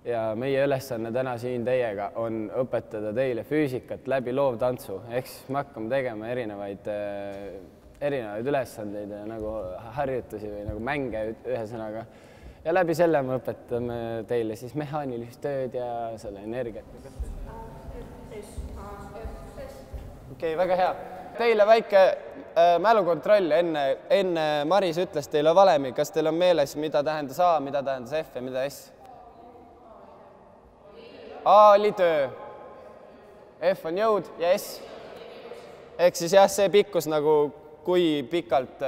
ja meie ülesanne täna siin teiega on õpetada teile füüsikat läbi loovtantsu. Ehk siis me hakkame tegema erinevaid ülesandeid nagu harjutusi või nagu mänge ühesõnaga. Ja läbi selle me õpetame teile siis mehaanilist tööd ja selle energiat. Okei, väga hea. Teile väike mälukontroll. Enne Maris ütles teile valemi. Kas teil on meeles, mida tähendas A, mida tähendas F ja mida S? A oli töö, F on jõud ja S. Ehk siis jah, see pikkus nagu kui pikalt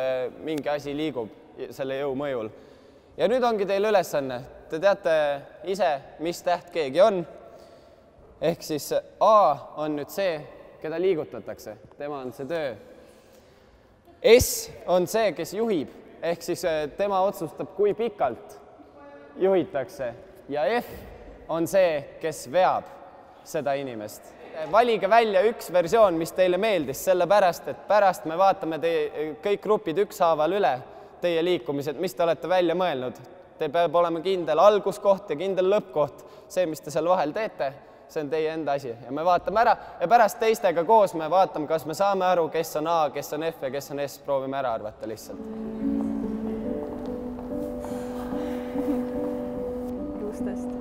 mingi asi liigub selle jõu mõjul. Ja nüüd ongi teil ülesanne. Te teate ise, mis täht keegi on. Ehk siis A on nüüd see, keda liigutatakse. Tema on see töö. S on see, kes juhib. Ehk siis tema otsustab, kui pikalt juhitakse. Ja F on see, kes veab seda inimest. Valige välja üks versioon, mis teile meeldis, sellepärast, et pärast me vaatame kõik grupid ükshaaval üle teie liikumised, mis te olete välja mõelnud. Te peab olema kindel alguskoht ja kindel lõppkoht. See, mis te seal vahel teete, see on teie enda asi. Ja me vaatame ära ja pärast teistega koos me vaatame, kas me saame aru, kes on A, kes on F ja kes on S. Proovime ära arvata lihtsalt. 16.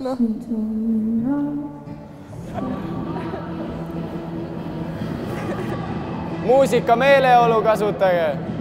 No. Muusika meeleolu kasutage.